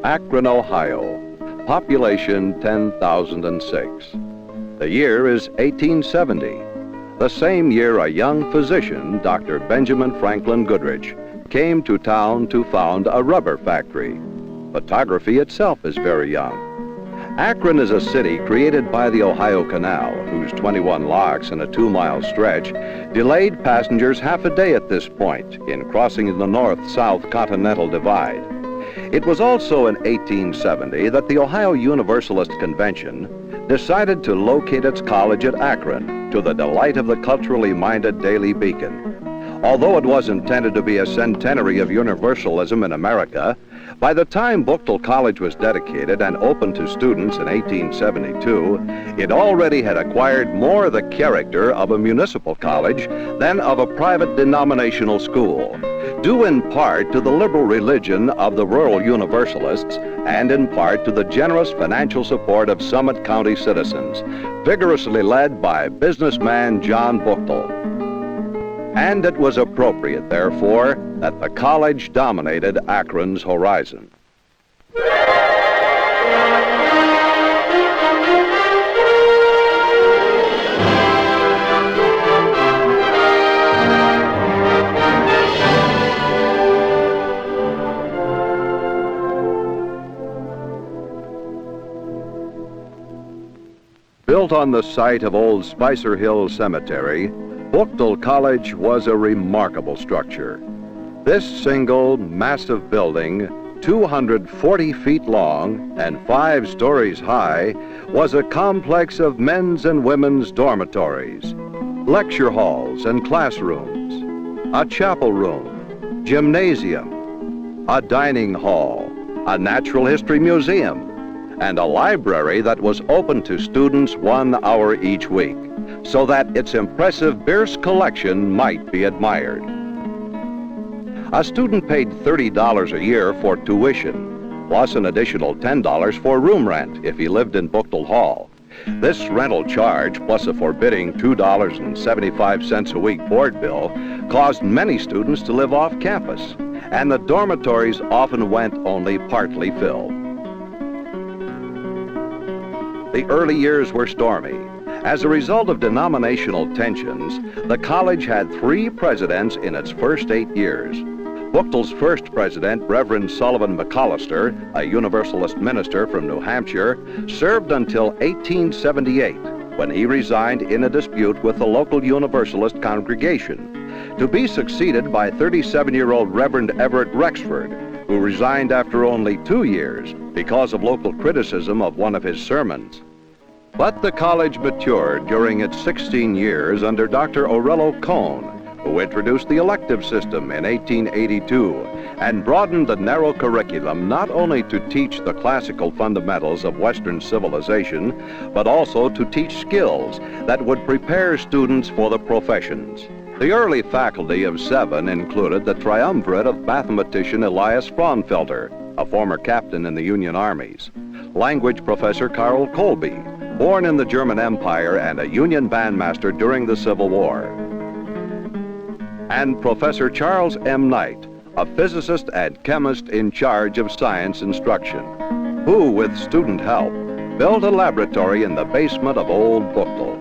Akron, Ohio. Population 10,006. The year is 1870. The same year a young physician, Dr. Benjamin Franklin Goodrich, came to town to found a rubber factory. Photography itself is very young. Akron is a city created by the Ohio Canal, whose 21 locks in a 2-mile stretch delayed passengers half a day at this point in crossing the north-south Continental Divide. It was also in 1870 that the Ohio Universalist Convention decided to locate its college at Akron, to the delight of the culturally minded Daily Beacon. Although it was intended to be a centenary of universalism in America, by the time Brookdale College was dedicated and opened to students in 1872, it already had acquired more the character of a municipal college than of a private denominational school, due in part to the liberal religion of the rural Universalists and in part to the generous financial support of Summit County citizens, vigorously led by businessman John Brookdale. And it was appropriate, therefore, that the college dominated Akron's horizon. Built on the site of old Spicer Hill Cemetery, Brookdale College was a remarkable structure. This single, massive building, 240 feet long and 5 stories high, was a complex of men's and women's dormitories, lecture halls and classrooms, a chapel room, gymnasium, a dining hall, a natural history museum, and a library that was open to students 1 hour each week, so that its impressive Bierce collection might be admired. A student paid $30 a year for tuition, plus an additional $10 for room rent if he lived in Brookdale Hall. This rental charge, plus a forbidding $2.75 a week board bill, caused many students to live off campus, and the dormitories often went only partly filled. The early years were stormy. As a result of denominational tensions, the college had 3 presidents in its first 8 years. Brookdale's first president, Reverend Sullivan McAllister, a Universalist minister from New Hampshire, served until 1878, when he resigned in a dispute with the local Universalist congregation, to be succeeded by 37-year-old Reverend Everett Rexford, who resigned after only 2 years because of local criticism of one of his sermons. But the college matured during its 16 years under Dr. Aurelio Cohn, who introduced the elective system in 1882 and broadened the narrow curriculum not only to teach the classical fundamentals of Western civilization, but also to teach skills that would prepare students for the professions. The early faculty of 7 included the triumvirate of mathematician Elias Fraunfelder, a former captain in the Union armies, language professor Carl Colby, born in the German Empire and a Union bandmaster during the Civil War, and Professor Charles M. Knight, a physicist and chemist in charge of science instruction, who, with student help, built a laboratory in the basement of old Brookdale.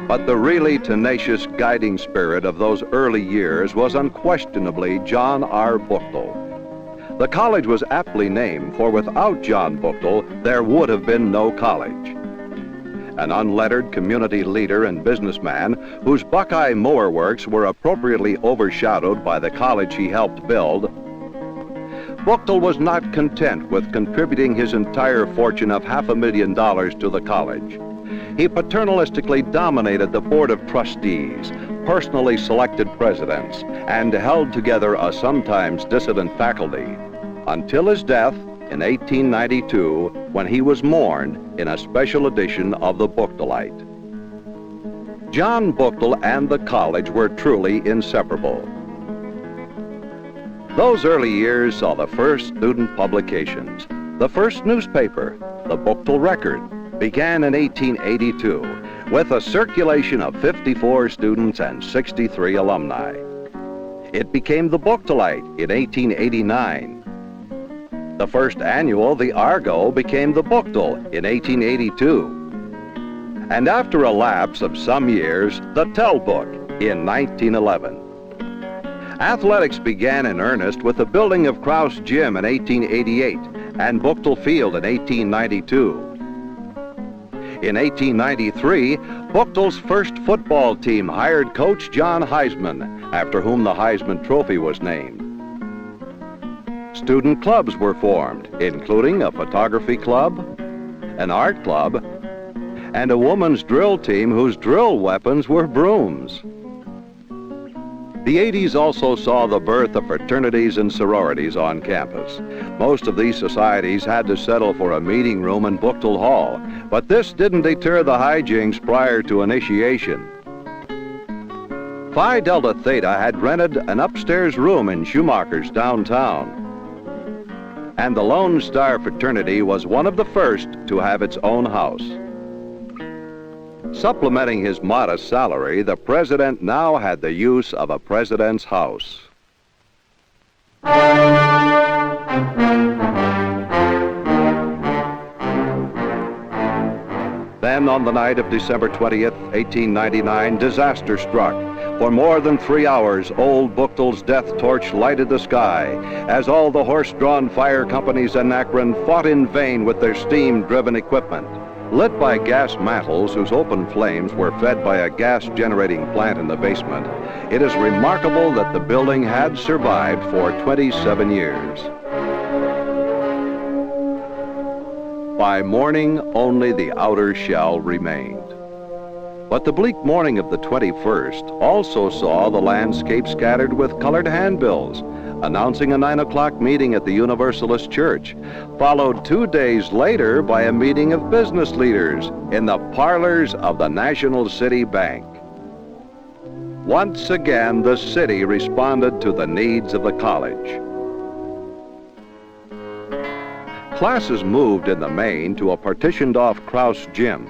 But the really tenacious guiding spirit of those early years was unquestionably John R. Brookdale. The college was aptly named, for without John Brookdale, there would have been no college. An unlettered community leader and businessman whose Buckeye Mower Works were appropriately overshadowed by the college he helped build, Brookdale was not content with contributing his entire fortune of $500,000 to the college. He paternalistically dominated the board of trustees, personally selected presidents, and held together a sometimes dissident faculty, until his death in 1892, when he was mourned in a special edition of the Brookdaleite. John Brookdale and the college were truly inseparable. Those early years saw the first student publications. The first newspaper, the Brookdale Record, began in 1882 with a circulation of 54 students and 63 alumni. It became the Brookdale in 1889. The first annual, the Argo, became the Brookdale in 1882. And after a lapse of some years, the Telbook in 1911. Athletics began in earnest with the building of Krause Gym in 1888 and Brookdale Field in 1892. In 1893, Brookdale's first football team hired Coach John Heisman, after whom the Heisman Trophy was named. Student clubs were formed, including a photography club, an art club, and a woman's drill team whose drill weapons were brooms. The 80s also saw the birth of fraternities and sororities on campus. Most of these societies had to settle for a meeting room in Brookdale Hall, but this didn't deter the hijinks prior to initiation. Phi Delta Theta had rented an upstairs room in Schumacher's downtown, and the Lone Star fraternity was one of the first to have its own house. Supplementing his modest salary, the president now had the use of a president's house. Then, on the night of December 20th, 1899, disaster struck. For more than 3 hours, old Brookdale's death torch lighted the sky as all the horse-drawn fire companies in Akron fought in vain with their steam-driven equipment. Lit by gas mantles whose open flames were fed by a gas-generating plant in the basement, it is remarkable that the building had survived for 27 years. By morning, only the outer shell remained. But the bleak morning of the 21st also saw the landscape scattered with colored handbills announcing a 9 o'clock meeting at the Universalist Church, followed 2 days later by a meeting of business leaders in the parlors of the National City Bank. Once again, the city responded to the needs of the college. Classes moved in the main to a partitioned-off Krause Gym.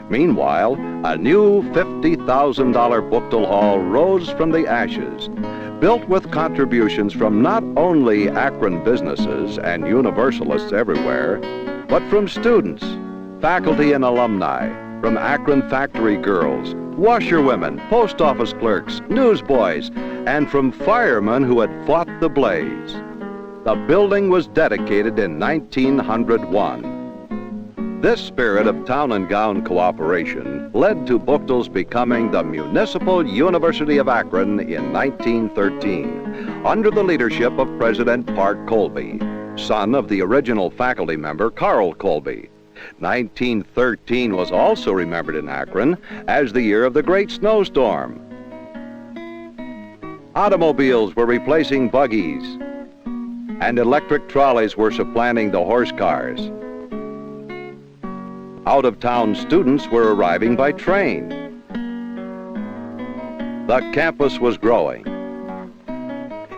Meanwhile, a new $50,000 Brookdale Hall rose from the ashes, built with contributions from not only Akron businesses and Universalists everywhere, but from students, faculty and alumni, from Akron factory girls, washerwomen, post office clerks, newsboys, and from firemen who had fought the blaze. The building was dedicated in 1901. This spirit of town and gown cooperation led to Brookdale's becoming the Municipal University of Akron in 1913, under the leadership of President Park Colby, son of the original faculty member Carl Colby. 1913 was also remembered in Akron as the year of the Great Snowstorm. Automobiles were replacing buggies, and electric trolleys were supplanting the horse cars. Out-of-town students were arriving by train. The campus was growing.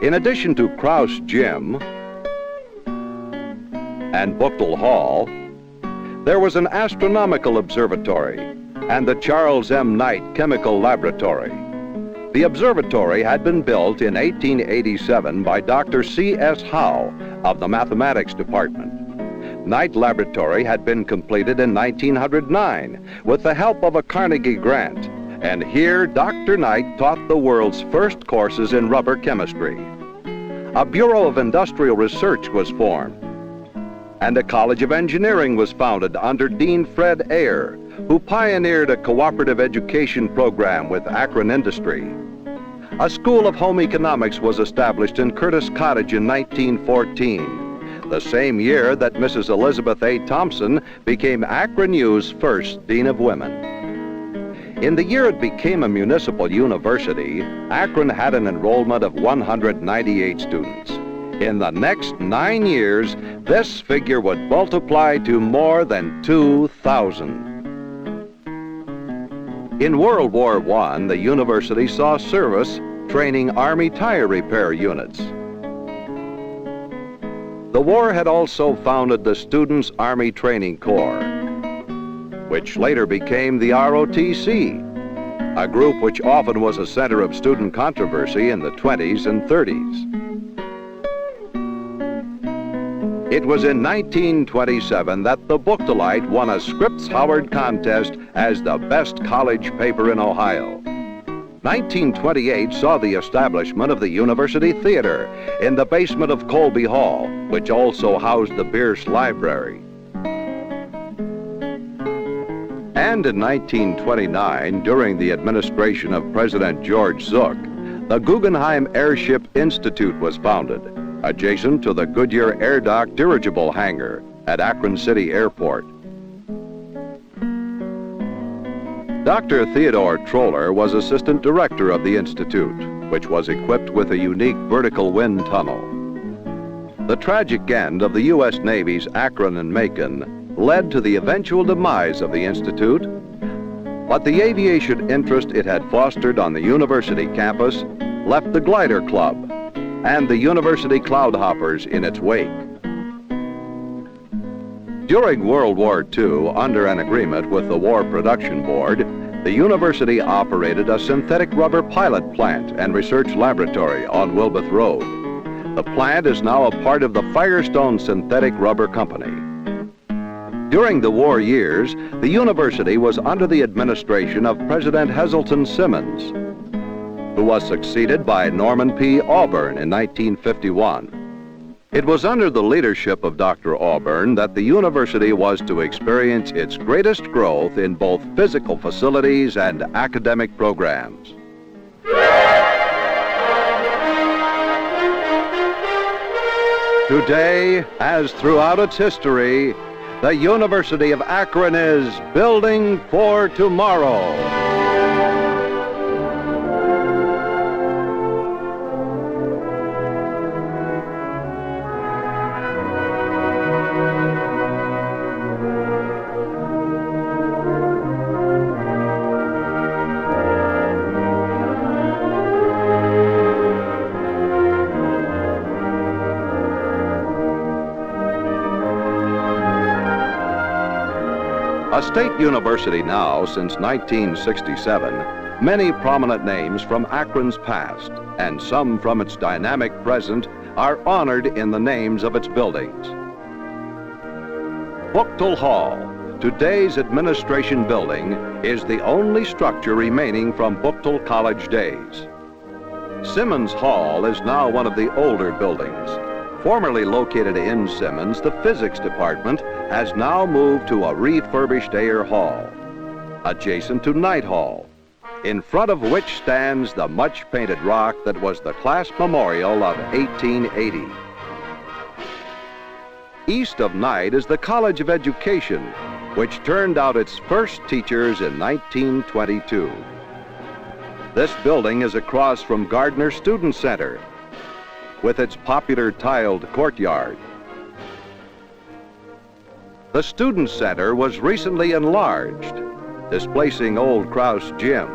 In addition to Krause Gym and Brookdale Hall, there was an astronomical observatory and the Charles M. Knight Chemical Laboratory. The observatory had been built in 1887 by Dr. C.S. Howe of the Mathematics Department. Knight Laboratory had been completed in 1909 with the help of a Carnegie grant, and here Dr. Knight taught the world's first courses in rubber chemistry. A Bureau of Industrial Research was formed, and a College of Engineering was founded under Dean Fred Ayer, who pioneered a cooperative education program with Akron industry. A School of Home Economics was established in Curtis Cottage in 1914. The same year that Mrs. Elizabeth A. Thompson became Akron U's first Dean of Women. In the year it became a municipal university, Akron had an enrollment of 198 students. In the next 9 years, this figure would multiply to more than 2,000. In World War I, the university saw service training Army tire repair units. The war had also founded the Students' Army Training Corps, which later became the ROTC. a group which often was a center of student controversy in the 20s and 30s. It was in 1927 that the Brookdale won a Scripps Howard contest as the best college paper in Ohio. 1928 saw the establishment of the University Theater in the basement of Colby Hall, which also housed the Bierce Library. And in 1929, during the administration of President George Zook, the Guggenheim Airship Institute was founded, adjacent to the Goodyear Air Dock dirigible hangar at Akron City Airport. Dr. Theodore Troller was assistant director of the Institute, which was equipped with a unique vertical wind tunnel. The tragic end of the U.S. Navy's Akron and Macon led to the eventual demise of the Institute, but the aviation interest it had fostered on the university campus left the Glider Club and the University Cloudhoppers in its wake. During World War II, under an agreement with the War Production Board, the university operated a synthetic rubber pilot plant and research laboratory on Wilbeth Road. The plant is now a part of the Firestone Synthetic Rubber Company. During the war years, the university was under the administration of President Heselton Simmons, who was succeeded by Norman P. Auburn in 1951. It was under the leadership of Dr. Auburn that the university was to experience its greatest growth in both physical facilities and academic programs. Today, as throughout its history, the University of Akron is building for tomorrow. A state university now since 1967, many prominent names from Akron's past and some from its dynamic present are honored in the names of its buildings. Brookdale Hall, today's administration building, is the only structure remaining from Brookdale College days. Simmons Hall is now one of the older buildings. Formerly located in Simmons, the physics department has now moved to a refurbished Ayer Hall, adjacent to Knight Hall, in front of which stands the much-painted rock that was the class memorial of 1880. East of Knight is the College of Education, which turned out its first teachers in 1922. This building is across from Gardner Student Center, with its popular tiled courtyard. The Student Center was recently enlarged, displacing old Krause Gym.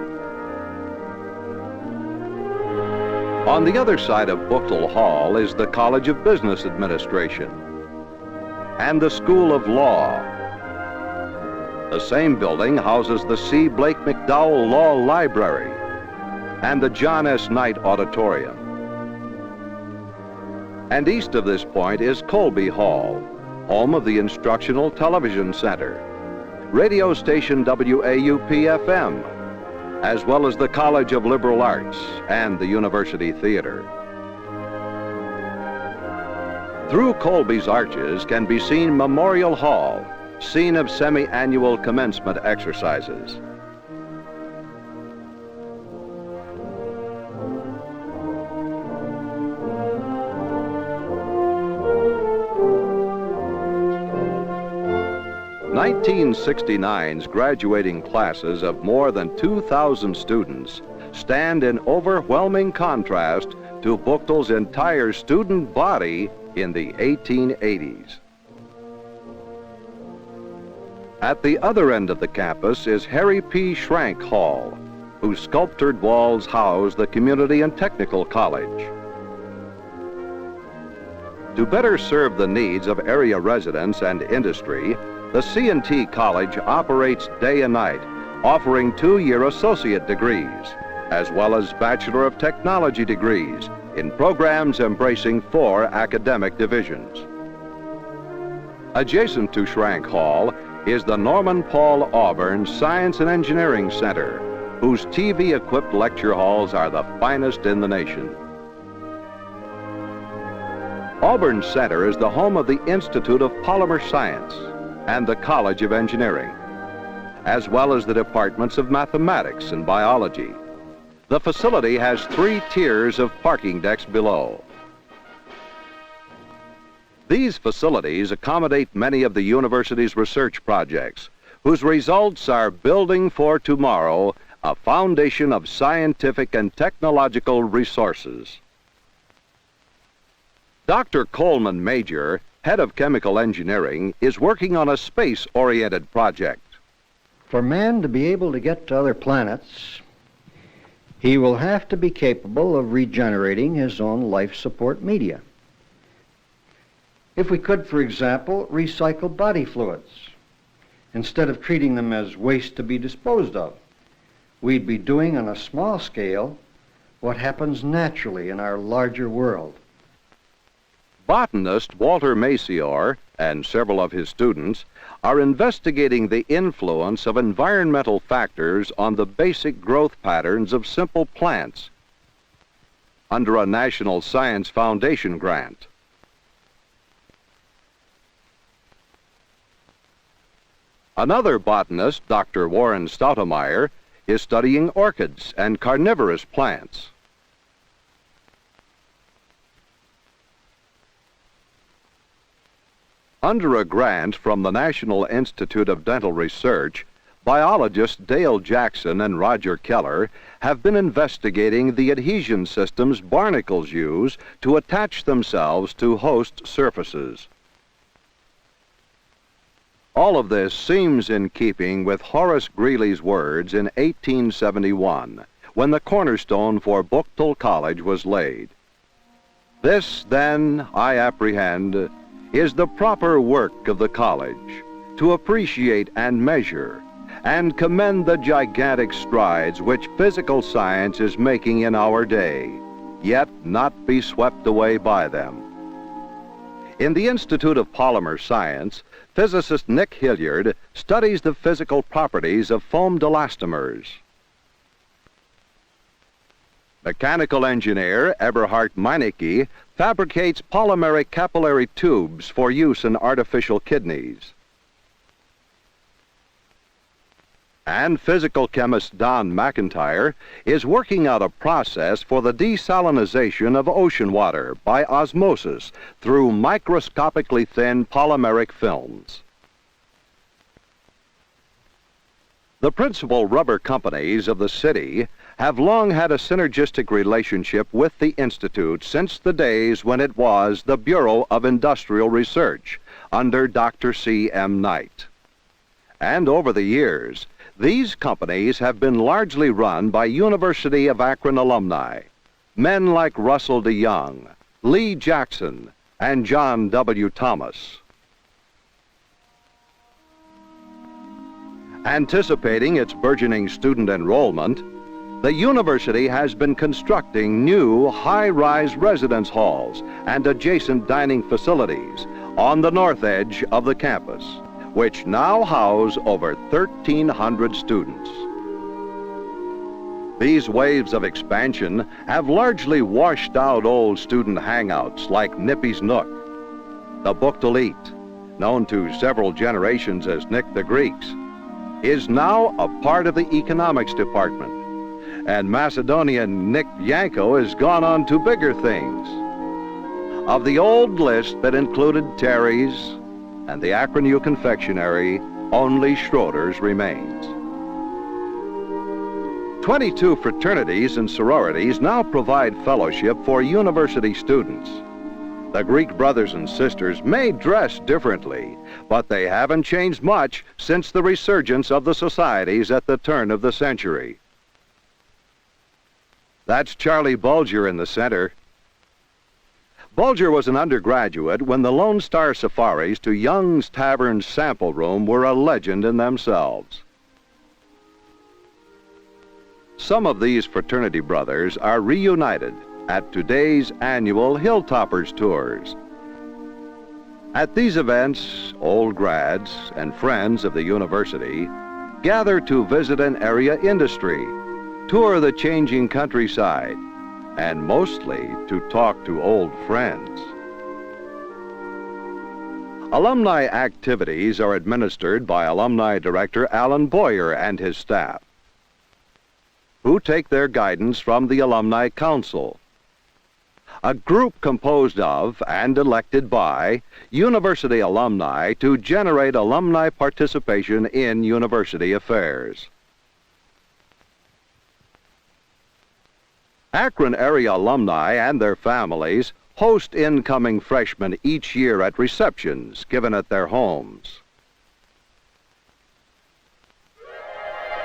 On the other side of Brookdale Hall is the College of Business Administration and the School of Law. The same building houses the C. Blake McDowell Law Library and the John S. Knight Auditorium. And east of this point is Colby Hall, home of the Instructional Television Center, radio station WAUP-FM, as well as the College of Liberal Arts and the University Theater. Through Colby's arches can be seen Memorial Hall, scene of semi-annual commencement exercises. '69's graduating classes of more than 2,000 students stand in overwhelming contrast to Brookdale's entire student body in the 1880s. At the other end of the campus is Harry P. Schrank Hall, whose sculptured walls house the Community and Technical College. To better serve the needs of area residents and industry, the C&T College operates day and night offering 2-year associate degrees, as well as Bachelor of Technology degrees in programs embracing 4 academic divisions. Adjacent to Schrank Hall is the Norman Paul Auburn Science and Engineering Center, whose TV-equipped lecture halls are the finest in the nation. Auburn Center is the home of the Institute of Polymer Science and the College of Engineering, as well as the departments of mathematics and biology. The facility has 3 tiers of parking decks below. These facilities accommodate many of the university's research projects, whose results are building for tomorrow a foundation of scientific and technological resources. Dr. Coleman Major, head of chemical engineering, is working on a space-oriented project. For man to be able to get to other planets, he will have to be capable of regenerating his own life support media. If we could, for example, recycle body fluids, instead of treating them as waste to be disposed of, we'd be doing on a small scale what happens naturally in our larger world. Botanist Walter Macior and several of his students are investigating the influence of environmental factors on the basic growth patterns of simple plants under a National Science Foundation grant. Another botanist, Dr. Warren Stoutemeyer, is studying orchids and carnivorous plants. Under a grant from the National Institute of Dental Research, biologists Dale Jackson and Roger Keller have been investigating the adhesion systems barnacles use to attach themselves to host surfaces. All of this seems in keeping with Horace Greeley's words in 1871, when the cornerstone for Brookdale College was laid. This, then, I apprehend, is the proper work of the college, to appreciate and measure and commend the gigantic strides which physical science is making in our day, yet not be swept away by them. In the Institute of Polymer Science, physicist Nick Hilliard studies the physical properties of foamed elastomers. Mechanical engineer Eberhard Meinecke fabricates polymeric capillary tubes for use in artificial kidneys. And physical chemist Don McIntyre is working out a process for the desalinization of ocean water by osmosis through microscopically thin polymeric films. The principal rubber companies of the city have long had a synergistic relationship with the Institute since the days when it was the Bureau of Industrial Research under Dr. C.M. Knight. And over the years, these companies have been largely run by University of Akron alumni, men like Russell DeYoung, Lee Jackson, and John W. Thomas. Anticipating its burgeoning student enrollment, the university has been constructing new high-rise residence halls and adjacent dining facilities on the north edge of the campus, which now house over 1,300 students. These waves of expansion have largely washed out old student hangouts like Nippy's Nook. The Book Elite, known to several generations as Nick the Greeks, is now a part of the economics department, and Macedonian Nick Yanko has gone on to bigger things. Of the old list that included Terry's and the Akron U Confectionery, only Schroeder's remains. 22 fraternities and sororities now provide fellowship for university students. The Greek brothers and sisters may dress differently, but they haven't changed much since the resurgence of the societies at the turn of the century. That's Charlie Bulger in the center. Bulger was an undergraduate when the Lone Star Safaris to Young's Tavern's sample room were a legend in themselves. some of these fraternity brothers are reunited at today's annual Hilltoppers Tours. At these events, old grads and friends of the university gather to visit an area industry, tour the changing countryside, and mostly to talk to old friends. Alumni activities are administered by Alumni Director Alan Boyer and his staff, who take their guidance from the Alumni Council, a group composed of and elected by university alumni to generate alumni participation in university affairs. Akron area alumni and their families host incoming freshmen each year at receptions given at their homes.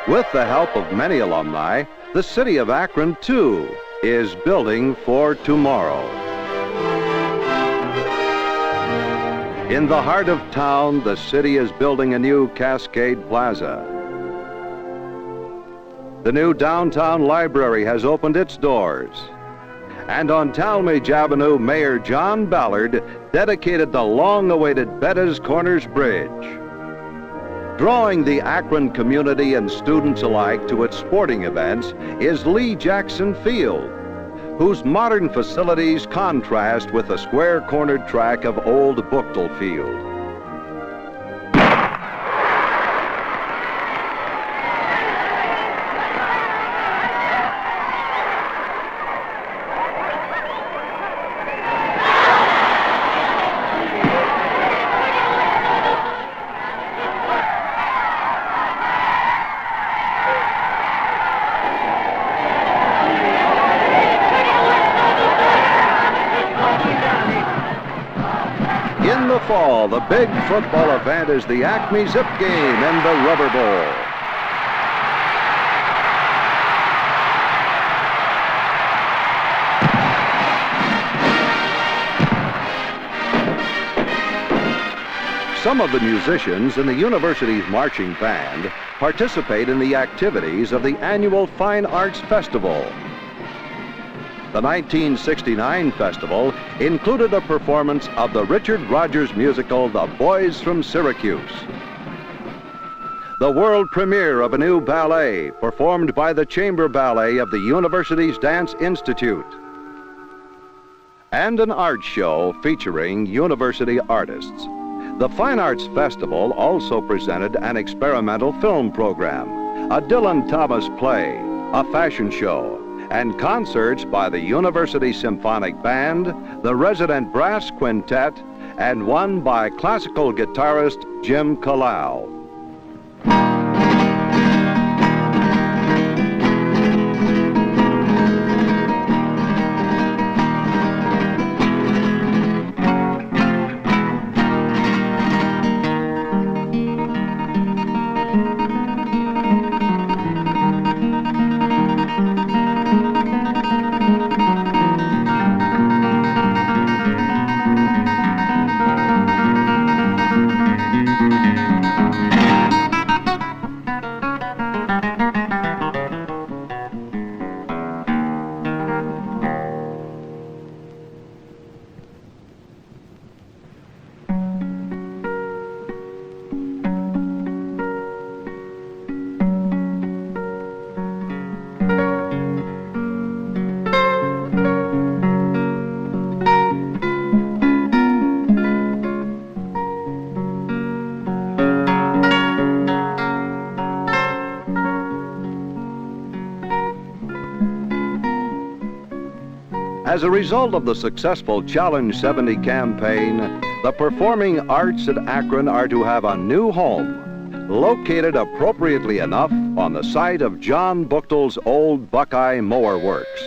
With the help of many alumni, the city of Akron, too, is building for tomorrow. In the heart of town, the city is building a new Cascade Plaza. The new downtown library has opened its doors. And on Talmadge Avenue, Mayor John Ballard dedicated the long-awaited Bettis Corners Bridge. Drawing the Akron community and students alike to its sporting events is Lee Jackson Field, whose modern facilities contrast with the square-cornered track of old Brookdale Field. In the fall, the big football event is the Acme Zip Game and the Rubber Bowl. Some of the musicians in the university's marching band participate in the activities of the annual Fine Arts Festival. The 1969 festival included a performance of the Richard Rodgers musical, The Boys from Syracuse. The world premiere of a new ballet performed by the Chamber Ballet of the university's Dance Institute. And an art show featuring university artists. The Fine Arts Festival also presented an experimental film program, a Dylan Thomas play, a fashion show, and concerts by the University Symphonic Band, the Resident Brass Quintet, and one by classical guitarist Jim Kalau. As a result of the successful Challenge 70 campaign, the performing arts at Akron are to have a new home, located appropriately enough on the site of John Brookdale's old Buckeye Mower Works.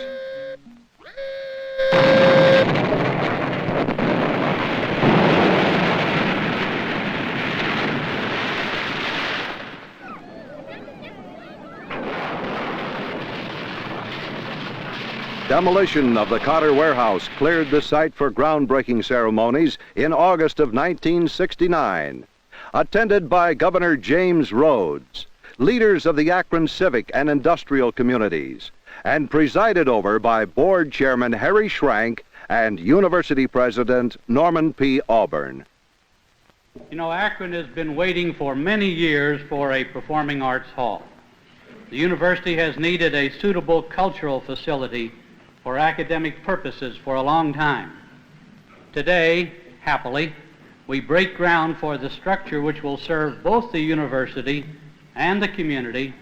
Demolition of the Cotter Warehouse cleared the site for groundbreaking ceremonies in August of 1969. Attended by Governor James Rhodes, leaders of the Akron civic and industrial communities, and presided over by Board Chairman Harry Schrank and University President Norman P. Auburn. You know, Akron has been waiting for many years for a performing arts hall. The university has needed a suitable cultural facility for academic purposes for a long time. Today, happily, we break ground for the structure which will serve both the university and the community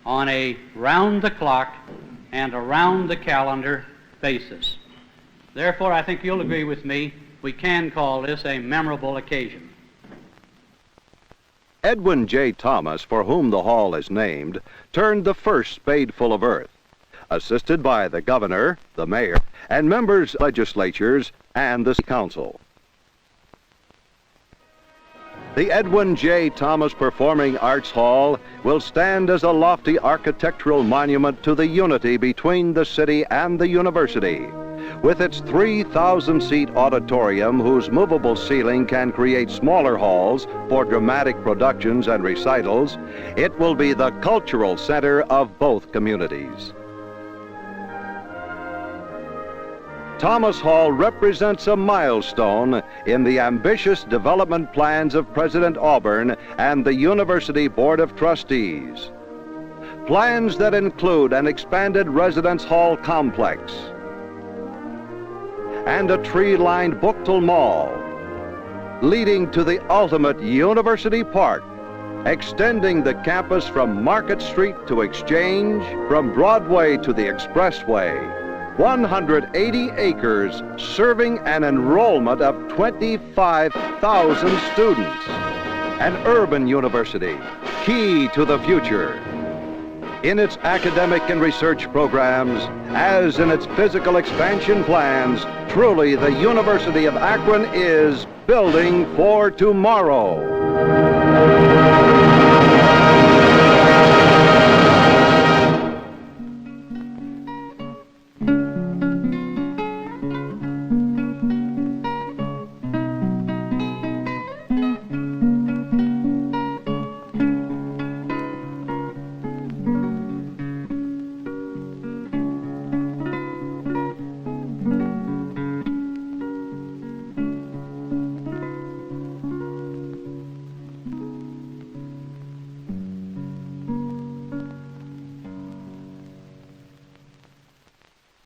on a round-the-clock and around-the-calendar basis. Therefore, I think you'll agree with me, we can call this a memorable occasion. Edwin J. Thomas, for whom the hall is named, turned the first spadeful of earth, assisted by the governor, the mayor, and members of legislatures and the council. The Edwin J. Thomas Performing Arts Hall will stand as a lofty architectural monument to the unity between the city and the university. With its 3,000-seat auditorium whose movable ceiling can create smaller halls for dramatic productions and recitals, it will be the cultural center of both communities. Thomas Hall represents a milestone in the ambitious development plans of President Auburn and the University Board of Trustees. Plans that include an expanded residence hall complex and a tree-lined Brookdale Mall, leading to the ultimate University Park, extending the campus from Market Street to Exchange, from Broadway to the Expressway. 180 acres serving an enrollment of 25,000 students. An urban university, key to the future. In its academic and research programs, as in its physical expansion plans, truly the University of Akron is building for tomorrow.